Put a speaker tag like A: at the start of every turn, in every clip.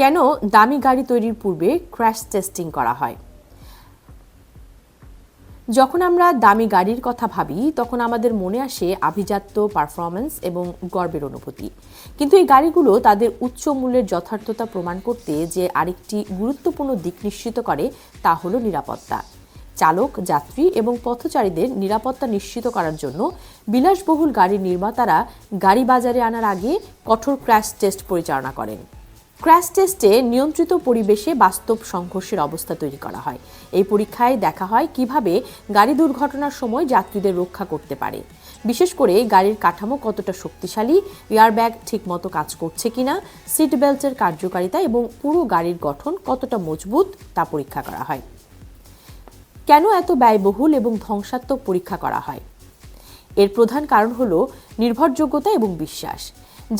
A: কেন দামি গাড়ি তৈরির পূর্বে ক্র্যাশ টেস্টিং করা হয়? যখন আমরা দামি গাড়ির কথা ভাবি তখন আমাদের মনে আসে আভিজাত্য, পারফরম্যান্স এবং গর্বের অনুভূতি। কিন্তু এই গাড়িগুলো তাদের উচ্চ মূল্যের যথার্থতা প্রমাণ করতে যে আরেকটি গুরুত্বপূর্ণ দিক নিশ্চিত করে তা হলো নিরাপত্তা। চালক, যাত্রী এবং পথচারীদের নিরাপত্তা নিশ্চিত করার জন্য বিলাসবহুল গাড়ির নির্মাতারা গাড়ি বাজারে আনার আগে কঠোর ক্র্যাশ টেস্ট পরিচালনা করেন। ক্র্যাশ টেস্টে নিয়ন্ত্রিত পরিবেশে বাস্তব সংঘর্ষের অবস্থা তৈরি করা হয়। এই পরীক্ষায় দেখা হয় কিভাবে গাড়ি দুর্ঘটনার সময় যাত্রীদের রক্ষা করতে পারে, বিশেষ করে গাড়ির কাঠামো কতটা শক্তিশালী, এয়ারব্যাগ ঠিকমতো কাজ করছে কিনা, সিট বেল্টের কার্যকারিতা এবং পুরো গাড়ির গঠন কতটা মজবুত তা পরীক্ষা করা হয়। কেন এত ব্যয়বহুল এবং ধ্বংসাত্মক পরীক্ষা করা হয়? এর প্রধান কারণ হলো নির্ভরযোগ্যতা এবং বিশ্বাস।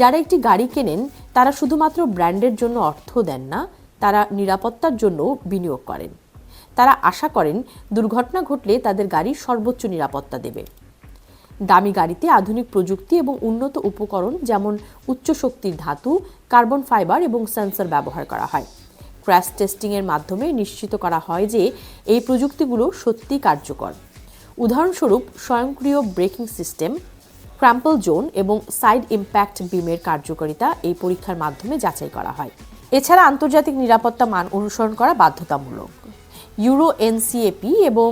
A: যারা একটি গাড়ি কেনেন তারা শুধুমাত্র ব্র্যান্ডের জন্য অর্থ দেন না, তারা নিরাপত্তার জন্য বিনিয়োগ করেন। তারা আশা করেন দুর্ঘটনা ঘটলে তাদের গাড়ি সর্বোচ্চ নিরাপত্তা দেবে। দামি গাড়িতে আধুনিক প্রযুক্তি এবং উন্নত উপকরণ যেমন উচ্চ শক্তির ধাতু, কার্বন ফাইবার এবং সেন্সর ব্যবহার করা হয়। ক্র্যাশ টেস্টিংয়ের মাধ্যমে নিশ্চিত করা হয় যে এই প্রযুক্তিগুলো সত্যি কার্যকর। উদাহরণস্বরূপ স্বয়ংক্রিয় ব্রেকিং সিস্টেম, ক্র্যাম্পল জোন এবং সাইড ইম্প্যাক্ট বিমের কার্যকারিতা এই পরীক্ষার মাধ্যমে যাচাই করা হয়। এছাড়া আন্তর্জাতিক নিরাপত্তা মান অনুসরণ করা বাধ্যতামূলক। ইউরো এনসিএপি এবং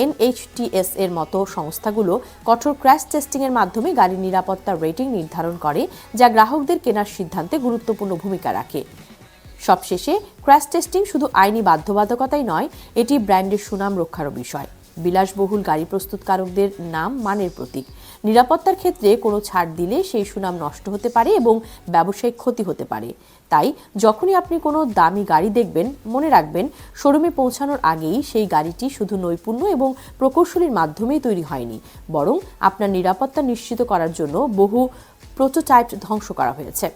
A: এনএইচটিএস এর মতো সংস্থাগুলো কঠোর ক্র্যাশ টেস্টিংয়ের মাধ্যমে গাড়ির নিরাপত্তার রেটিং নির্ধারণ করে, যা গ্রাহকদের কেনার সিদ্ধান্তে গুরুত্বপূর্ণ ভূমিকা রাখে। সবশেষে ক্র্যাশ টেস্টিং শুধু আইনি বাধ্যবাধকতাই নয়, এটি ব্র্যান্ডের সুনাম রক্ষারও বিষয়। বিলাসবহুল গাড়ি প্রস্তুতকারকদের নাম মানের প্রতীক। নিরাপত্তার ক্ষেত্রে কোনো ছাড় দিলে সেই সুনাম নষ্ট হতে পারে এবং ব্যবসায়িক ক্ষতি হতে পারে। তাই যখনই আপনি কোনো দামি গাড়ি দেখবেন, মনে রাখবেন শোরুমে পৌঁছানোর আগেই সেই গাড়িটি শুধু নৈপুণ্য এবং প্রকৌশলীর মাধ্যমেই তৈরি হয়নি, বরং আপনার নিরাপত্তা নিশ্চিত করার জন্য বহু প্রোটোটাইপ ধ্বংস করা হয়েছে।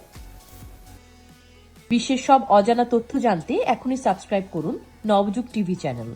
A: বিশ্বের সব অজানা তথ্য জানতে এখনই সাবস্ক্রাইব করুন নবযুগ টিভি চ্যানেল।